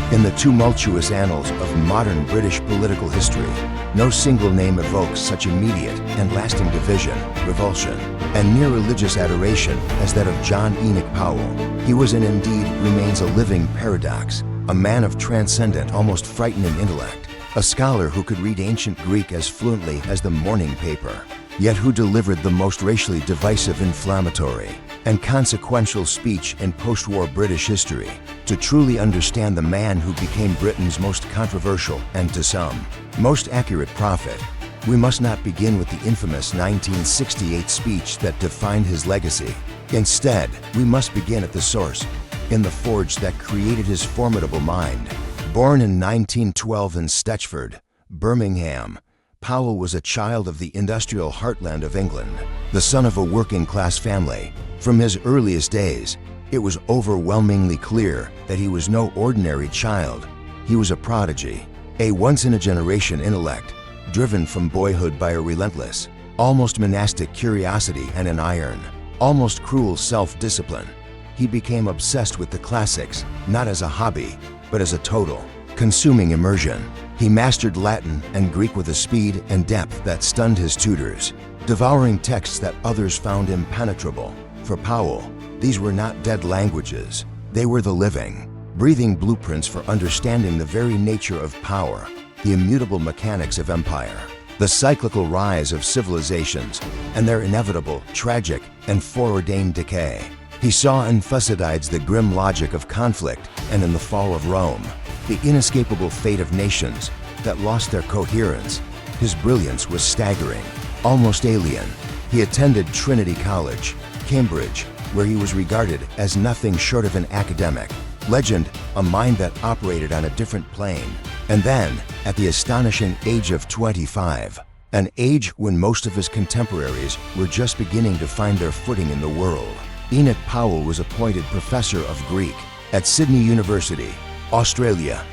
In the tumultuous annals of modern British political history, no single name evokes such immediate and lasting division, revulsion, and near religious adoration as that of John Enoch Powell. He was and indeed remains a living paradox, a man of transcendent, almost frightening intellect, a scholar who could read ancient Greek as fluently as the morning paper, yet who delivered the most racially divisive, inflammatory, and consequential speech in post-war British history. To truly understand the man who became Britain's most controversial and, to some, most accurate prophet, we must not begin with the infamous 1968 speech that defined his legacy. Instead, we must begin at the source, in the forge that created his formidable mind. Born in 1912 in Stechford, Birmingham, Powell was a child of the industrial heartland of England, the son of a working-class family. From his earliest days, it was overwhelmingly clear that he was no ordinary child. He was a prodigy, a once-in-a-generation intellect, driven from boyhood by a relentless, almost monastic curiosity and an iron, almost cruel self-discipline. He became obsessed with the classics, not as a hobby, but as a total, consuming immersion. He mastered Latin and Greek with a speed and depth that stunned his tutors, devouring texts that others found impenetrable. For Powell, these were not dead languages. They were the living, breathing blueprints for understanding the very nature of power, the immutable mechanics of empire, the cyclical rise of civilizations, and their inevitable, tragic, and foreordained decay. He saw in Thucydides the grim logic of conflict, and in the fall of Rome, the inescapable fate of nations that lost their coherence. His brilliance was staggering, almost alien. He attended Trinity College, Cambridge, where he was regarded as nothing short of an academic legend, a mind that operated on a different plane. And then, at the astonishing age of 25, an age when most of his contemporaries were just beginning to find their footing in the world, Enoch Powell was appointed professor of Greek at Sydney University, Australia.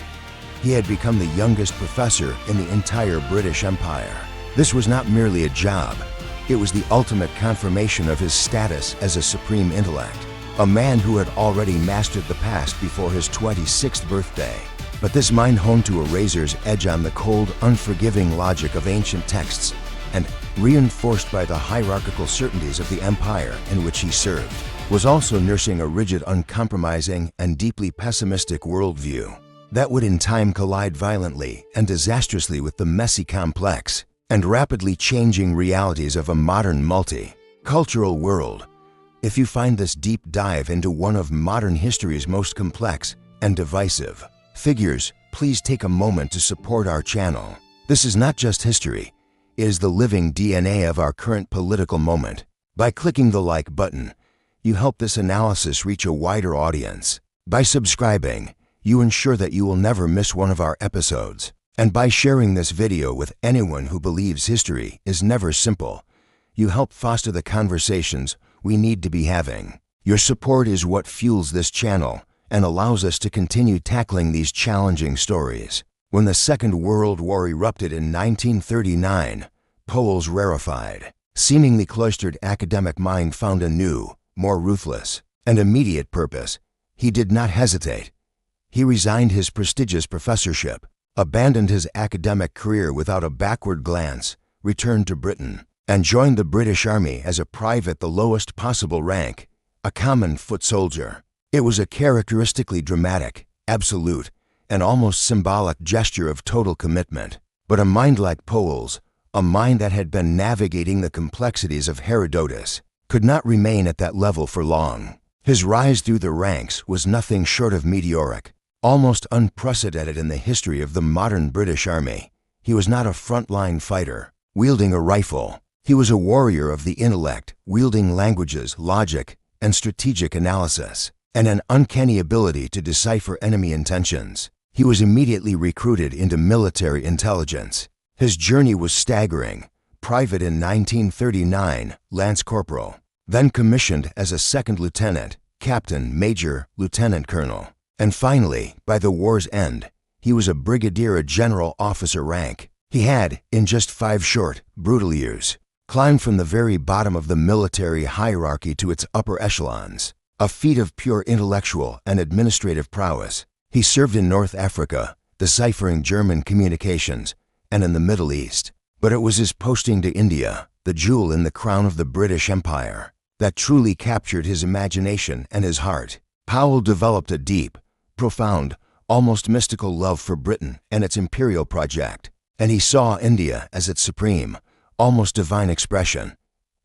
He had become the youngest professor in the entire British Empire. This was not merely a job. It was the ultimate confirmation of his status as a supreme intellect, a man who had already mastered the past before his 26th birthday. But this mind honed to a razor's edge on the cold, unforgiving logic of ancient texts, and reinforced by the hierarchical certainties of the empire in which he served, was also nursing a rigid, uncompromising, and deeply pessimistic worldview that would in time collide violently and disastrously with the messy, complex, and rapidly changing realities of a modern multi-cultural world. If you find this deep dive into one of modern history's most complex and divisive figures, please take a moment to support our channel. This is not just history, it is the living DNA of our current political moment. By clicking the like button, you help this analysis reach a wider audience. By subscribing, you ensure that you will never miss one of our episodes. And by sharing this video with anyone who believes history is never simple, you help foster the conversations we need to be having. Your support is what fuels this channel and allows us to continue tackling these challenging stories. When the Second World War erupted in 1939, Powell's rarefied, seemingly cloistered academic mind found a new, more ruthless, and immediate purpose. He did not hesitate. He resigned his prestigious professorship, abandoned his academic career without a backward glance, returned to Britain, and joined the British Army as a private, the lowest possible rank, a common foot soldier. It was a characteristically dramatic, absolute, and almost symbolic gesture of total commitment. But a mind like Powell's, a mind that had been navigating the complexities of Herodotus, could not remain at that level for long. His rise through the ranks was nothing short of meteoric, almost unprecedented in the history of the modern British Army. He was not a frontline fighter, wielding a rifle. He was a warrior of the intellect, wielding languages, logic, and strategic analysis, and an uncanny ability to decipher enemy intentions. He was immediately recruited into military intelligence. His journey was staggering. Private in 1939, Lance Corporal, then commissioned as a second lieutenant, captain, major, lieutenant colonel. And finally, by the war's end, he was a brigadier, a general officer rank. He had, in just 5 short, brutal years, climbed from the very bottom of the military hierarchy to its upper echelons, a feat of pure intellectual and administrative prowess. He served in North Africa, deciphering German communications, and in the Middle East. But it was his posting to India, the jewel in the crown of the British Empire, that truly captured his imagination and his heart. Powell developed a deep, profound, almost mystical love for Britain and its imperial project, and he saw India as its supreme, almost divine expression.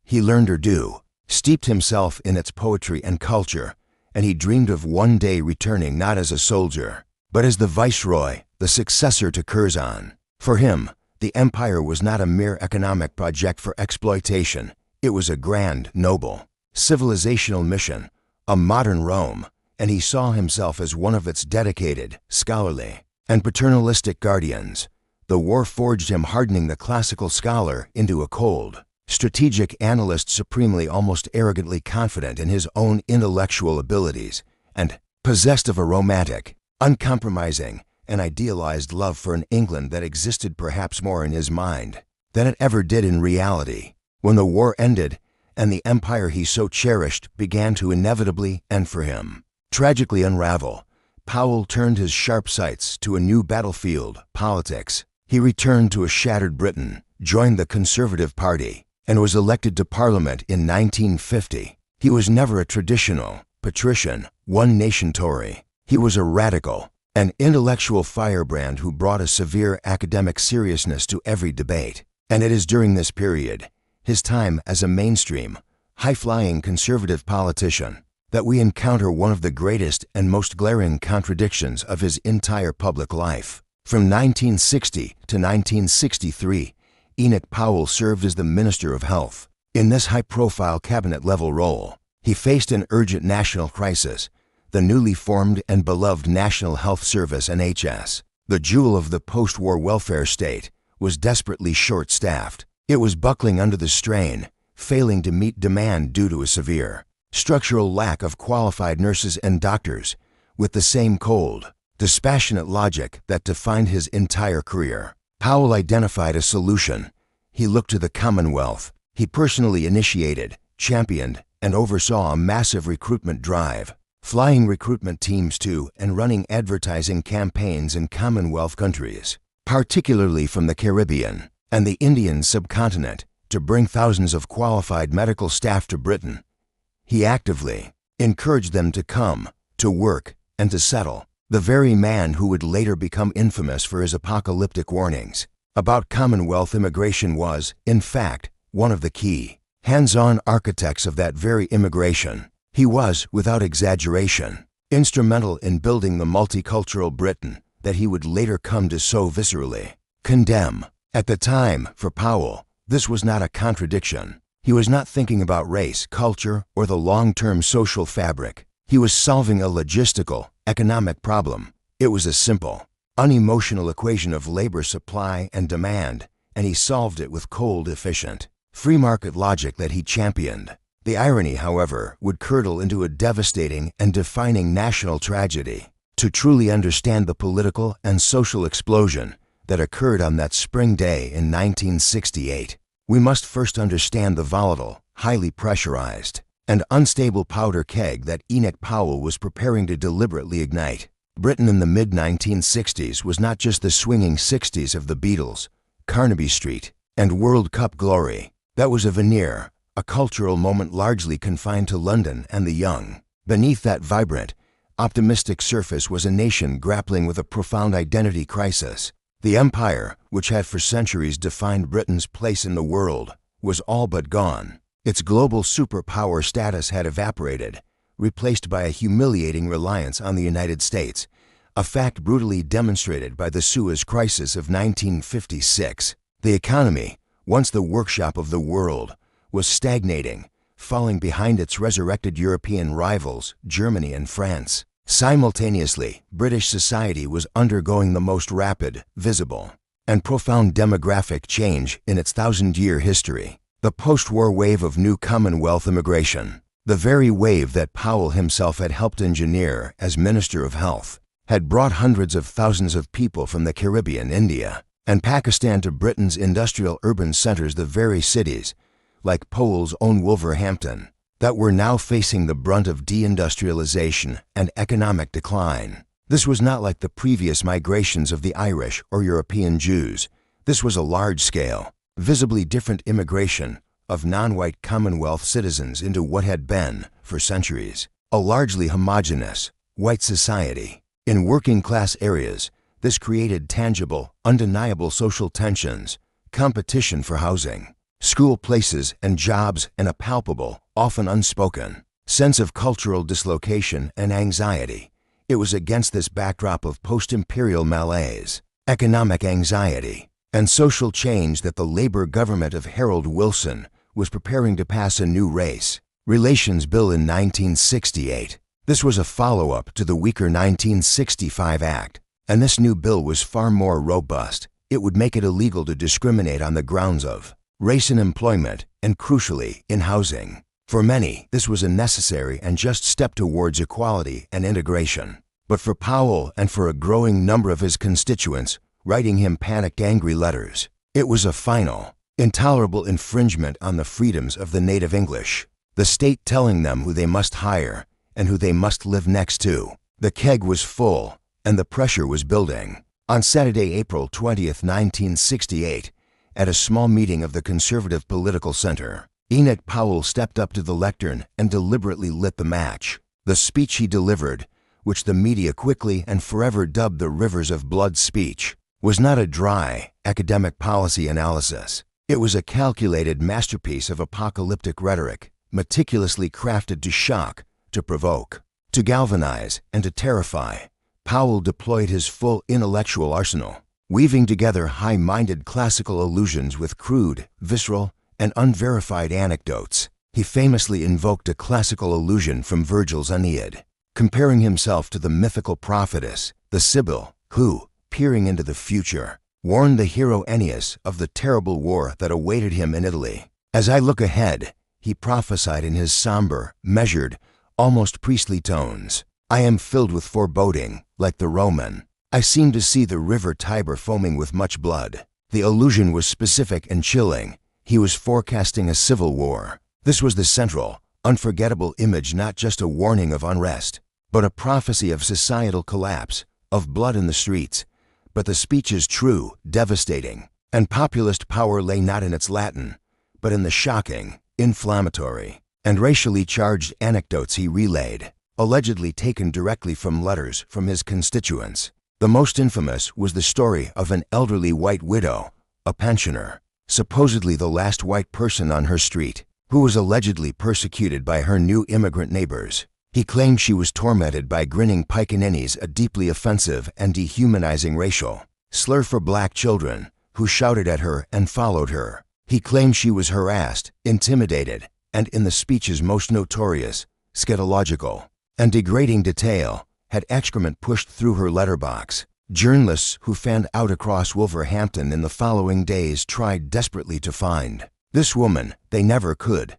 He learned Urdu, steeped himself in its poetry and culture, and he dreamed of one day returning not as a soldier, but as the viceroy, the successor to Curzon. For him, the empire was not a mere economic project for exploitation. It was a grand, noble, civilizational mission, a modern Rome, and he saw himself as one of its dedicated, scholarly, and paternalistic guardians. The war forged him, hardening the classical scholar into a cold, strategic analyst, supremely, almost arrogantly confident in his own intellectual abilities, and possessed of a romantic, uncompromising, and idealized love for an England that existed perhaps more in his mind than it ever did in reality. When the war ended, and the empire he so cherished began to inevitably, and for him, tragically unravel, Powell turned his sharp sights to a new battlefield, politics. He returned to a shattered Britain, joined the Conservative Party, and was elected to Parliament in 1950. He was never a traditional, patrician, one-nation Tory. He was a radical, an intellectual firebrand who brought a severe academic seriousness to every debate. And it is during this period, his time as a mainstream, high-flying conservative politician, that we encounter one of the greatest and most glaring contradictions of his entire public life. From 1960 to 1963, Enoch Powell served as the Minister of Health. In this high-profile cabinet-level role, he faced an urgent national crisis, the newly formed and beloved National Health Service (NHS). The jewel of the post-war welfare state was desperately short-staffed. It was buckling under the strain, failing to meet demand due to a severe, structural lack of qualified nurses and doctors, with the same cold, dispassionate logic that defined his entire career. Powell identified a solution. He looked to the Commonwealth. He personally initiated, championed, and oversaw a massive recruitment drive, flying recruitment teams to and running advertising campaigns in Commonwealth countries, particularly from the Caribbean and the Indian subcontinent, to bring thousands of qualified medical staff to Britain. He actively encouraged them to come, to work, and to settle. The very man who would later become infamous for his apocalyptic warnings about Commonwealth immigration was, in fact, one of the key, hands-on architects of that very immigration. He was, without exaggeration, instrumental in building the multicultural Britain that he would later come to so viscerally condemn. At the time, for Powell, this was not a contradiction. He was not thinking about race, culture, or the long-term social fabric. He was solving a logistical, economic problem. It was a simple, unemotional equation of labor supply and demand, and he solved it with cold, efficient, free market logic that he championed. The irony, however, would curdle into a devastating and defining national tragedy. To truly understand the political and social explosion that occurred on that spring day in 1968, we must first understand the volatile, highly pressurized, and unstable powder keg that Enoch Powell was preparing to deliberately ignite. Britain in the mid-1960s was not just the swinging 60s of the Beatles, Carnaby Street, and World Cup glory. That was a veneer, a cultural moment largely confined to London and the young. Beneath that vibrant, optimistic surface was a nation grappling with a profound identity crisis. The empire, which had for centuries defined Britain's place in the world, was all but gone. Its global superpower status had evaporated, replaced by a humiliating reliance on the United States, a fact brutally demonstrated by the Suez Crisis of 1956. The economy, once the workshop of the world, was stagnating, falling behind its resurrected European rivals, Germany and France. Simultaneously, British society was undergoing the most rapid, visible, and profound demographic change in its thousand-year history. The post-war wave of new Commonwealth immigration, the very wave that Powell himself had helped engineer as Minister of Health, had brought hundreds of thousands of people from the Caribbean, India, and Pakistan to Britain's industrial urban centers, the very cities, like Powell's own Wolverhampton, that were now facing the brunt of deindustrialization and economic decline. This was not like the previous migrations of the Irish or European Jews. This was a large-scale, visibly different immigration of non-white Commonwealth citizens into what had been, for centuries, a largely homogeneous, white society. In working-class areas, this created tangible, undeniable social tensions, competition for housing, school places and jobs, and a palpable, often unspoken, sense of cultural dislocation and anxiety. It was against this backdrop of post-imperial malaise, economic anxiety, and social change that the Labor government of Harold Wilson was preparing to pass a new race relations bill in 1968. This was a follow-up to the weaker 1965 Act, and this new bill was far more robust. It would make it illegal to discriminate on the grounds of race in employment and, crucially, in housing. For many, this was a necessary and just step towards equality and integration. But for Powell and for a growing number of his constituents, writing him panicked, angry letters, it was a final, intolerable infringement on the freedoms of the native English, the state telling them who they must hire and who they must live next to. The keg was full, and the pressure was building. On Saturday, April 20th, 1968, at a small meeting of the Conservative Political Center, Enoch Powell stepped up to the lectern and deliberately lit the match. The speech he delivered, which the media quickly and forever dubbed the Rivers of Blood speech, was not a dry, academic policy analysis. It was a calculated masterpiece of apocalyptic rhetoric, meticulously crafted to shock, to provoke, to galvanize, and to terrify. Powell deployed his full intellectual arsenal, weaving together high-minded classical allusions with crude, visceral, and unverified anecdotes. He famously invoked a classical allusion from Virgil's Aeneid, comparing himself to the mythical prophetess, the Sibyl, who, peering into the future, warned the hero Aeneas of the terrible war that awaited him in Italy. "As I look ahead," he prophesied in his somber, measured, almost priestly tones, "I am filled with foreboding, like the Roman. I seem to see the river Tiber foaming with much blood." The allusion was specific and chilling. He was forecasting a civil war. This was the central, unforgettable image, not just a warning of unrest, but a prophecy of societal collapse, of blood in the streets. But the speech's true, devastating, and populist power lay not in its Latin, but in the shocking, inflammatory, and racially charged anecdotes he relayed, allegedly taken directly from letters from his constituents. The most infamous was the story of an elderly white widow, a pensioner, supposedly the last white person on her street, who was allegedly persecuted by her new immigrant neighbors. He claimed she was tormented by grinning pickaninnies, a deeply offensive and dehumanizing racial slur for black children, who shouted at her and followed her. He claimed she was harassed, intimidated, and in the speech's most notorious, scatological, and degrading detail, had excrement pushed through her letterbox. Journalists who fanned out across Wolverhampton in the following days tried desperately to find this woman. They never could.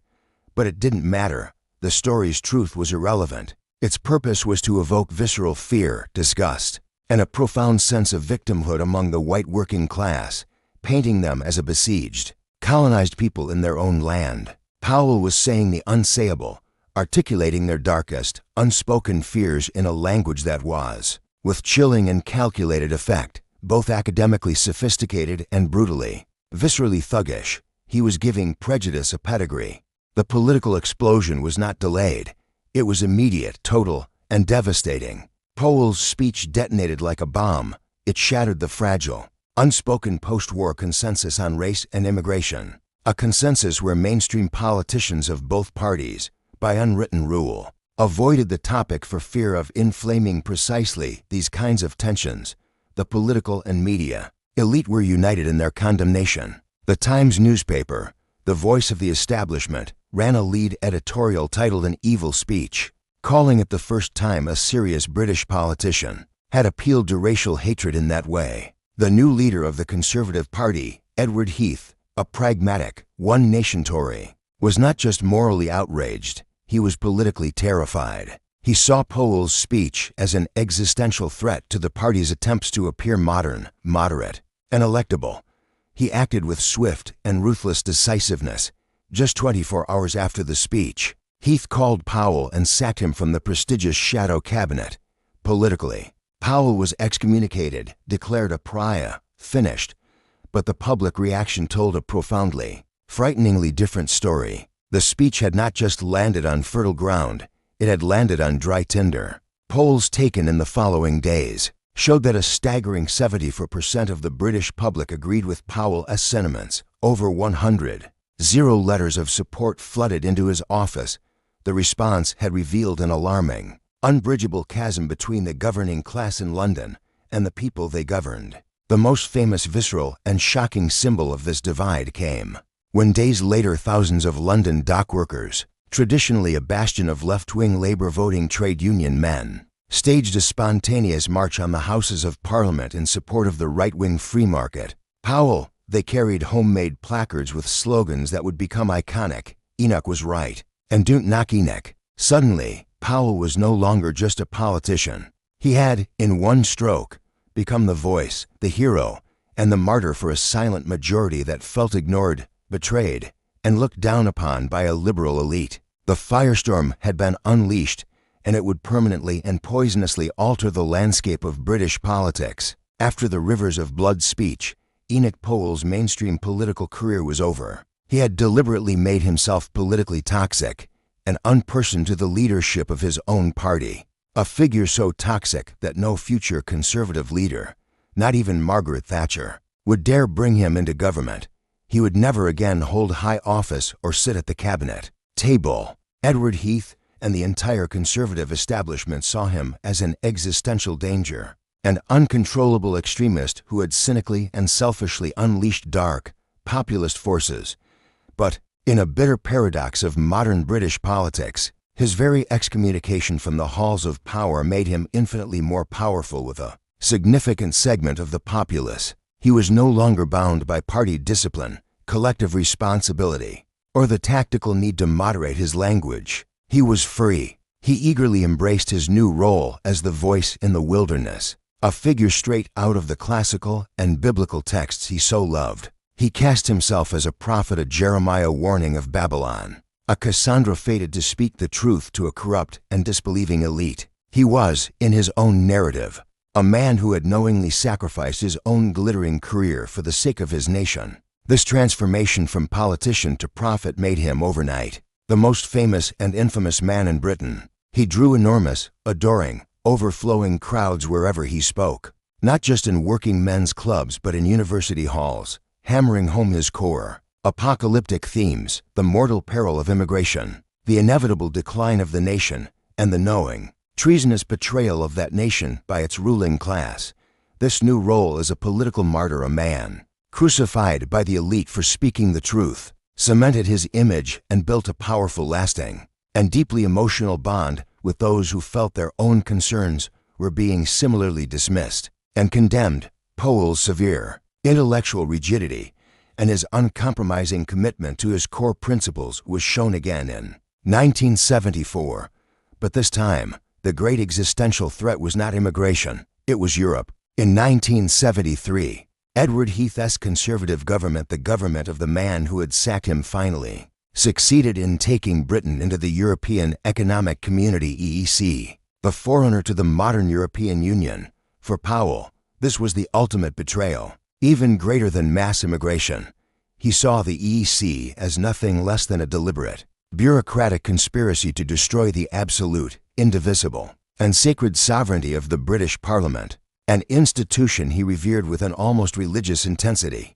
But it didn't matter. The story's truth was irrelevant. Its purpose was to evoke visceral fear, disgust, and a profound sense of victimhood among the white working class, painting them as a besieged, colonized people in their own land. Powell was saying the unsayable, articulating their darkest, unspoken fears in a language that was, with chilling and calculated effect, both academically sophisticated and brutally, viscerally thuggish. He was giving prejudice a pedigree. The political explosion was not delayed. It was immediate, total, and devastating. Powell's speech detonated like a bomb. It shattered the fragile, unspoken post-war consensus on race and immigration, a consensus where mainstream politicians of both parties, by unwritten rule, avoided the topic for fear of inflaming precisely these kinds of tensions. The political and media elite were united in their condemnation. The Times newspaper, the voice of the establishment, ran a lead editorial titled "An Evil Speech," calling it the first time a serious British politician had appealed to racial hatred in that way. The new leader of the Conservative Party, Edward Heath, a pragmatic, one-nation Tory, was not just morally outraged, he was politically terrified. He saw Powell's speech as an existential threat to the party's attempts to appear modern, moderate, and electable. He acted with swift and ruthless decisiveness. Just 24 hours after the speech, Heath called Powell and sacked him from the prestigious shadow cabinet. Politically, Powell was excommunicated, declared a pariah, finished. But the public reaction told a profoundly, frighteningly different story. The speech had not just landed on fertile ground, it had landed on dry tinder. Polls taken in the following days showed that a staggering 74% of the British public agreed with Powell's sentiments. Over 100 letters of support flooded into his office. The response had revealed an alarming, unbridgeable chasm between the governing class in London and the people they governed. The most famous visceral and shocking symbol of this divide came when days later thousands of London dockworkers, traditionally a bastion of left-wing Labour voting trade union men, staged a spontaneous march on the Houses of Parliament in support of the right-wing free market. Powell, they carried homemade placards with slogans that would become iconic. Enoch was right, and don't knock Enoch. Suddenly, Powell was no longer just a politician. He had, in one stroke, become the voice, the hero, and the martyr for a silent majority that felt ignored, betrayed, and looked down upon by a liberal elite. The firestorm had been unleashed, and it would permanently and poisonously alter the landscape of British politics. After the rivers of blood speech, Enoch Powell's mainstream political career was over. He had deliberately made himself politically toxic, an unperson to the leadership of his own party. A figure so toxic that no future Conservative leader, not even Margaret Thatcher, would dare bring him into government. He would never again hold high office or sit at the cabinet table. Edward Heath and the entire Conservative establishment saw him as an existential danger, an uncontrollable extremist who had cynically and selfishly unleashed dark, populist forces. But, in a bitter paradox of modern British politics, his very excommunication from the halls of power made him infinitely more powerful with a significant segment of the populace. He was no longer bound by party discipline, collective responsibility, or the tactical need to moderate his language. He was free. He eagerly embraced his new role as the voice in the wilderness, a figure straight out of the classical and biblical texts he so loved. He cast himself as a prophet, a Jeremiah warning of Babylon, a Cassandra fated to speak the truth to a corrupt and disbelieving elite. He was, in his own narrative, a man who had knowingly sacrificed his own glittering career for the sake of his nation. This transformation from politician to prophet made him overnight the most famous and infamous man in Britain. He drew enormous, adoring, overflowing crowds wherever he spoke, not just in working men's clubs but in university halls, hammering home his core, apocalyptic themes, the mortal peril of immigration, the inevitable decline of the nation, and the knowing, treasonous betrayal of that nation by its ruling class. This new role as a political martyr, a man crucified by the elite for speaking the truth, cemented his image and built a powerful, lasting, and deeply emotional bond with those who felt their own concerns were being similarly dismissed and condemned. Powell's severe intellectual rigidity and his uncompromising commitment to his core principles was shown again in 1974. But this time, the great existential threat was not immigration, it was Europe. In 1973, Edward Heath's Conservative government, the government of the man who had sacked him, finally succeeded in taking Britain into the European Economic Community (EEC), the forerunner to the modern European Union. For Powell, this was the ultimate betrayal. Even greater than mass immigration, he saw the EEC as nothing less than a deliberate, bureaucratic conspiracy to destroy the absolute, indivisible, and sacred sovereignty of the British Parliament, an institution he revered with an almost religious intensity.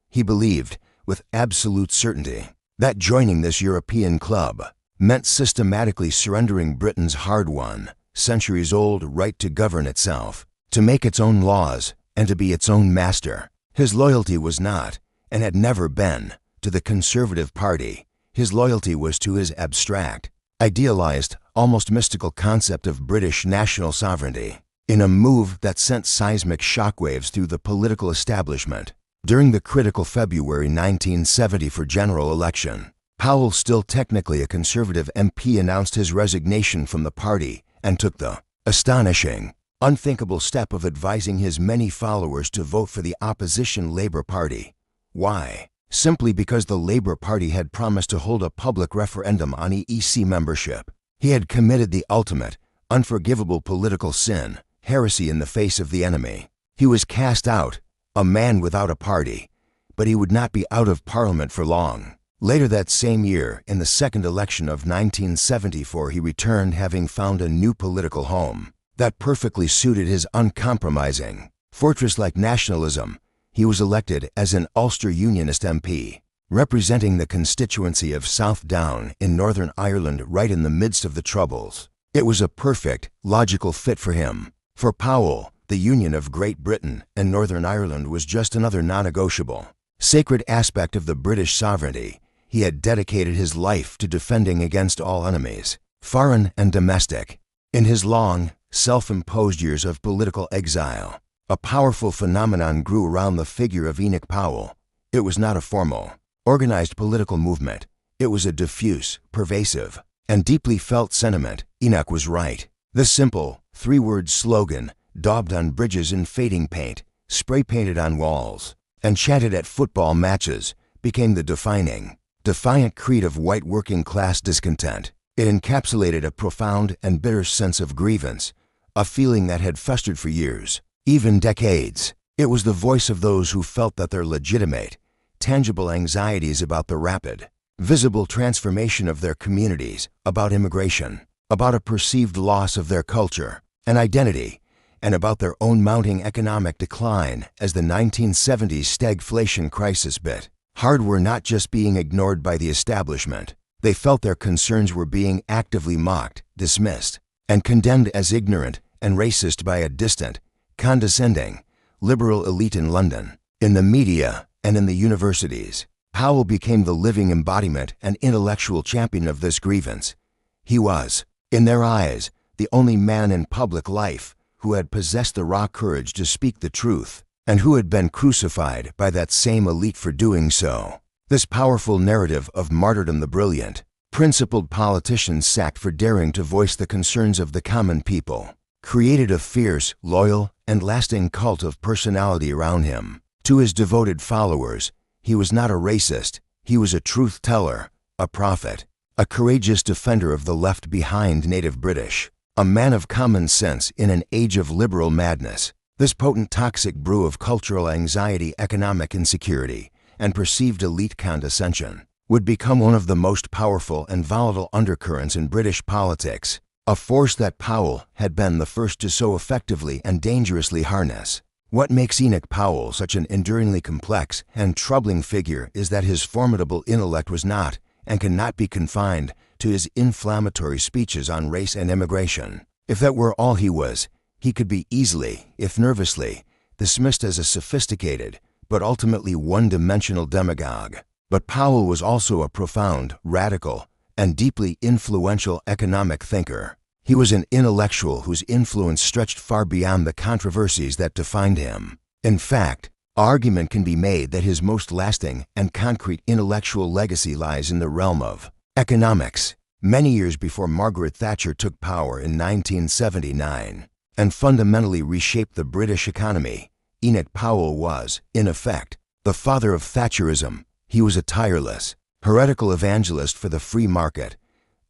He believed, with absolute certainty, that joining this European club meant systematically surrendering Britain's hard-won, centuries-old right to govern itself, to make its own laws, and to be its own master. His loyalty was not, and had never been, to the Conservative Party. His loyalty was to his abstract, idealized, almost mystical concept of British national sovereignty. In a move that sent seismic shockwaves through the political establishment, during the critical February 1974 general election, Powell, still technically a Conservative MP, announced his resignation from the party and took the astonishing, unthinkable step of advising his many followers to vote for the opposition Labour Party. Why? Simply because the Labour Party had promised to hold a public referendum on EEC membership. He had committed the ultimate, unforgivable political sin. heresy in the face of the enemy. He was cast out, a man without a party, but he would not be out of Parliament for long. Later that same year, in the second election of 1974, he returned, having found a new political home that perfectly suited his uncompromising, fortress-like nationalism. He was elected as an Ulster Unionist MP, representing the constituency of South Down in Northern Ireland right in the midst of the Troubles. It was a perfect, logical fit for him. For Powell, the union of Great Britain and Northern Ireland was just another non-negotiable, sacred aspect of the British sovereignty. He had dedicated his life to defending against all enemies, foreign and domestic. In his long, self-imposed years of political exile, a powerful phenomenon grew around the figure of Enoch Powell. It was not a formal, organized political movement. It was a diffuse, pervasive, and deeply felt sentiment. Enoch was right. The simple, three-word slogan, daubed on bridges in fading paint, spray-painted on walls, and chanted at football matches, became the defiant creed of white working-class discontent. It encapsulated a profound and bitter sense of grievance, a feeling that had festered for years, even decades. It was the voice of those who felt that their legitimate, tangible anxieties about the rapid, visible transformation of their communities, about immigration, about a perceived loss of their culture and identity, and about their own mounting economic decline as the 1970s stagflation crisis bit hard, were not just being ignored by the establishment. They felt their concerns were being actively mocked, dismissed, and condemned as ignorant and racist by a distant, condescending, liberal elite in London, in the media, and in the universities. Powell became the living embodiment and intellectual champion of this grievance. He was, in their eyes, the only man in public life who had possessed the raw courage to speak the truth, and who had been crucified by that same elite for doing so. This powerful narrative of martyrdom, the brilliant, principled politicians sacked for daring to voice the concerns of the common people, created a fierce, loyal, and lasting cult of personality around him. To his devoted followers, he was not a racist. He was a truth-teller, a prophet, a courageous defender of the left-behind native British, a man of common sense in an age of liberal madness. This potent toxic brew of cultural anxiety, economic insecurity, and perceived elite condescension would become one of the most powerful and volatile undercurrents in British politics, a force that Powell had been the first to so effectively and dangerously harness. What makes Enoch Powell such an enduringly complex and troubling figure is that his formidable intellect was not and cannot be confined to his inflammatory speeches on race and immigration. If that were all he was, he could be easily, if nervously, dismissed as a sophisticated, but ultimately one-dimensional demagogue. But Powell was also a profound, radical, and deeply influential economic thinker. He was an intellectual whose influence stretched far beyond the controversies that defined him. In fact, argument can be made that his most lasting and concrete intellectual legacy lies in the realm of economics. Many years before Margaret Thatcher took power in 1979 and fundamentally reshaped the British economy, Enoch Powell was, in effect, the father of Thatcherism. He was a tireless, heretical evangelist for the free market,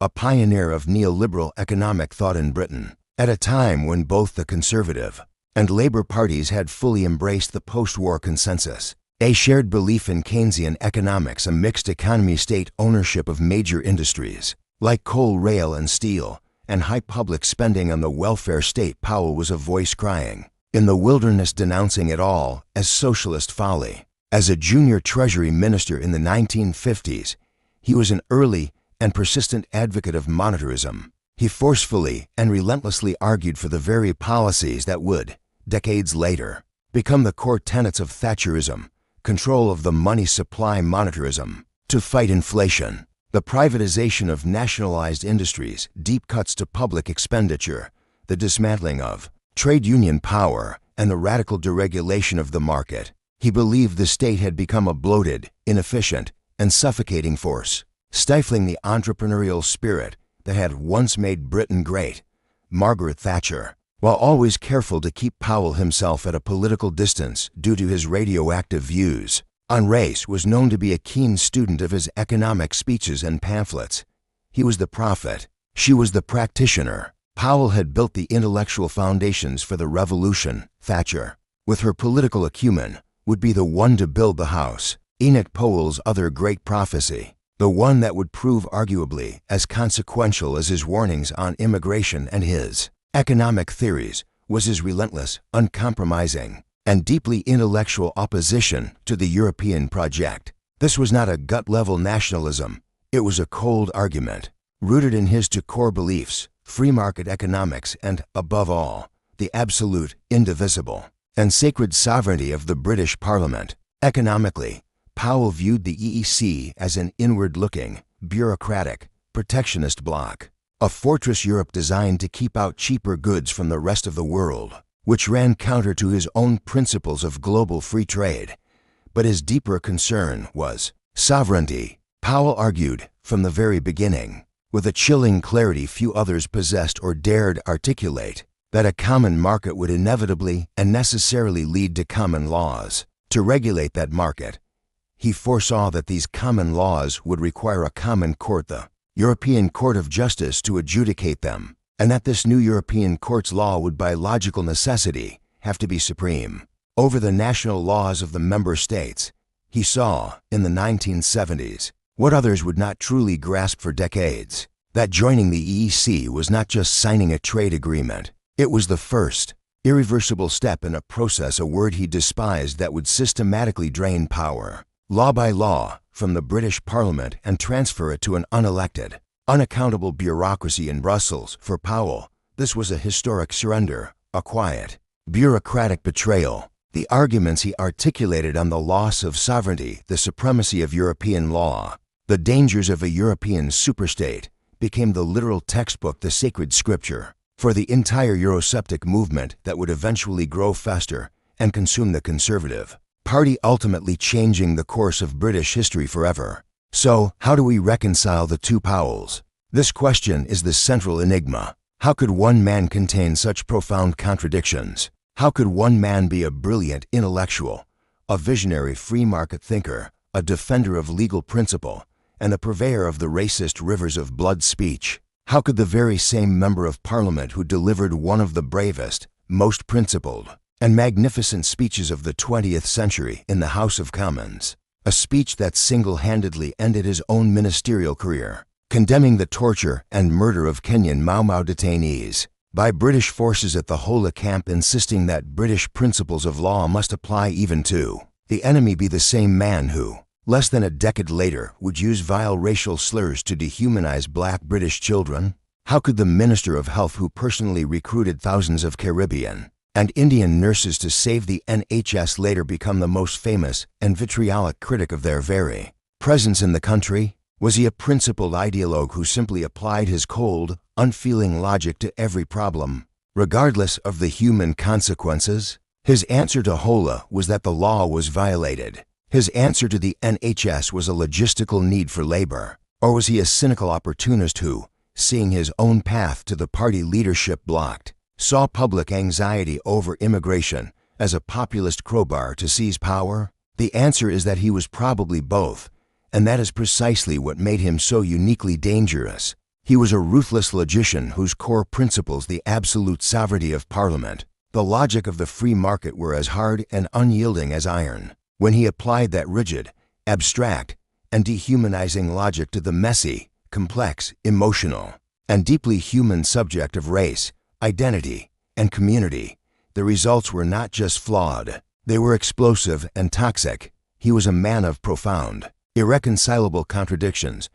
a pioneer of neoliberal economic thought in Britain, at a time when both the Conservative and Labour parties had fully embraced the post-war consensus, a shared belief in Keynesian economics, a mixed economy, state ownership of major industries, like coal, rail, and steel, and high public spending on the welfare state. Powell was a voice crying in the wilderness, denouncing it all as socialist folly. As a junior Treasury minister in the 1950s, he was an early and persistent advocate of monetarism. He forcefully and relentlessly argued for the very policies that would, decades later, become the core tenets of Thatcherism: control of the money supply, monetarism, to fight inflation, the privatization of nationalized industries, deep cuts to public expenditure, the dismantling of trade union power, and the radical deregulation of the market. He believed the state had become a bloated, inefficient, and suffocating force, stifling the entrepreneurial spirit that had once made Britain great. Margaret Thatcher, while always careful to keep Powell himself at a political distance due to his radioactive views on race, was known to be a keen student of his economic speeches and pamphlets. He was the prophet, she was the practitioner. Powell had built the intellectual foundations for the revolution. Thatcher, with her political acumen, would be the one to build the house. Enoch Powell's other great prophecy, the one that would prove arguably as consequential as his warnings on immigration and his economic theories, was his relentless, uncompromising, and deeply intellectual opposition to the European project. This was not a gut-level nationalism. It was a cold argument, rooted in his two core beliefs: free market economics and, above all, the absolute, indivisible, and sacred sovereignty of the British Parliament. Economically, Powell viewed the EEC as an inward-looking, bureaucratic, protectionist bloc, a fortress Europe designed to keep out cheaper goods from the rest of the world, which ran counter to his own principles of global free trade. But his deeper concern was sovereignty. Powell argued, from the very beginning, with a chilling clarity few others possessed or dared articulate, that a common market would inevitably and necessarily lead to common laws. To regulate that market, he foresaw that these common laws would require a common court, the European Court of Justice, to adjudicate them, and that this new European court's law would by logical necessity have to be supreme over the national laws of the member states. He saw, in the 1970s, what others would not truly grasp for decades, that joining the EEC was not just signing a trade agreement. It was the first, irreversible step in a process, a word he despised, that would systematically drain power, law by law, from the British Parliament and transfer it to an unelected, unaccountable bureaucracy in Brussels. For Powell, this was a historic surrender, a quiet, bureaucratic betrayal. The arguments he articulated on the loss of sovereignty, the supremacy of European law, the dangers of a European superstate, became the literal textbook, the sacred scripture, for the entire Eurosceptic movement that would eventually grow faster and consume the Conservative Party, ultimately changing the course of British history forever. So, how do we reconcile the two Powells? This question is the central enigma. How could one man contain such profound contradictions? How could one man be a brilliant intellectual, a visionary free market thinker, a defender of legal principle, and a purveyor of the racist rivers of blood speech? How could the very same member of Parliament who delivered one of the bravest, most principled, and magnificent speeches of the 20th century in the House of Commons, a speech that single-handedly ended his own ministerial career, condemning the torture and murder of Kenyan Mau Mau detainees by British forces at the Hola camp, insisting that British principles of law must apply even to the enemy, be the same man who, less than a decade later, would use vile racial slurs to dehumanize black British children? How could the Minister of Health, who personally recruited thousands of Caribbean and Indian nurses to save the NHS, later become the most famous and vitriolic critic of their very presence in the country? Was he a principled ideologue who simply applied his cold, unfeeling logic to every problem, regardless of the human consequences? His answer to Hola was that the law was violated. His answer to the NHS was a logistical need for labor. Or was he a cynical opportunist who, seeing his own path to the party leadership blocked, saw public anxiety over immigration as a populist crowbar to seize power? The answer is that he was probably both, and that is precisely what made him so uniquely dangerous. He was a ruthless logician whose core principles, the absolute sovereignty of Parliament, the logic of the free market, were as hard and unyielding as iron. When he applied that rigid, abstract, and dehumanizing logic to the messy, complex, emotional, and deeply human subject of race, identity, and community, the results were not just flawed, they were explosive and toxic. He was a man of profound, irreconcilable contradictions,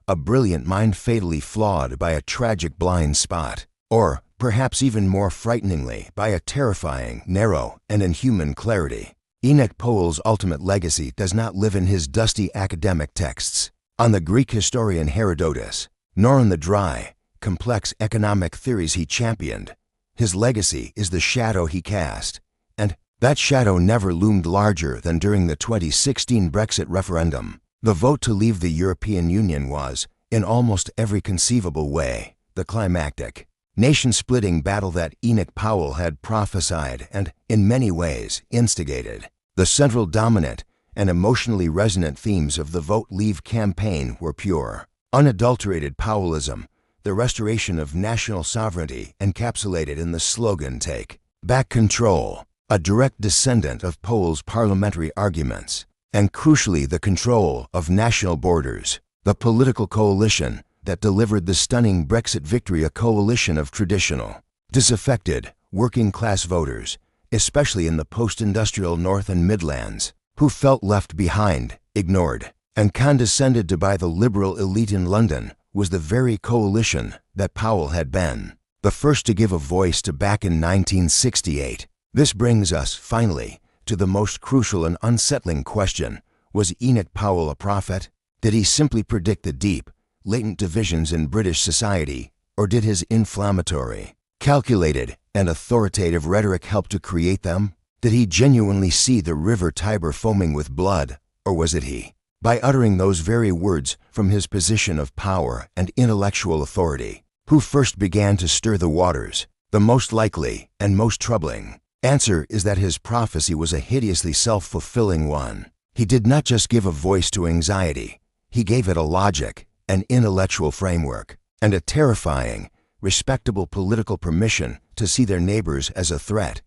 a brilliant mind fatally flawed by a tragic blind spot, or, perhaps even more frighteningly, by a terrifying, narrow, and inhuman clarity. Enoch Powell's ultimate legacy does not live in his dusty academic texts, on the Greek historian Herodotus, nor in the dry, complex economic theories he championed. His legacy is the shadow he cast, and that shadow never loomed larger than during the 2016 Brexit referendum. The vote to leave the European Union was, in almost every conceivable way, the climactic, nation-splitting battle that Enoch Powell had prophesied and, in many ways, instigated. The central, dominant, and emotionally resonant themes of the Vote Leave campaign were pure, unadulterated Powellism, the restoration of national sovereignty encapsulated in the slogan "Take Back Control," a direct descendant of Powell's parliamentary arguments, and crucially the control of national borders, the political coalition that delivered the stunning Brexit victory, a coalition of traditional, disaffected, working-class voters, especially in the post-industrial North and Midlands, who felt left behind, ignored, and condescended to by the liberal elite in London, was the very coalition that Powell had been the first to give a voice to back in 1968. This brings us, finally, to the most crucial and unsettling question. Was Enoch Powell a prophet? Did he simply predict the deep, latent divisions in British society, or did his inflammatory, calculated, and authoritative rhetoric help to create them? Did he genuinely see the river Tiber foaming with blood, or was it he, by uttering those very words from his position of power and intellectual authority, who first began to stir the waters? The most likely and most troubling answer is that his prophecy was a hideously self-fulfilling one. He did not just give a voice to anxiety, he gave it a logic, an intellectual framework, and a terrifying, respectable political permission to see their neighbors as a threat.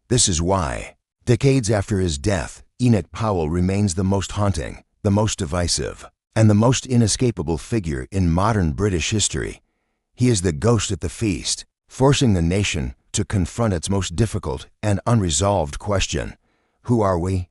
This is why, decades after his death, Enoch Powell remains the most haunting, the most divisive, and the most inescapable figure in modern British history. He is the ghost at the feast, forcing the nation to confront its most difficult and unresolved question: who are we?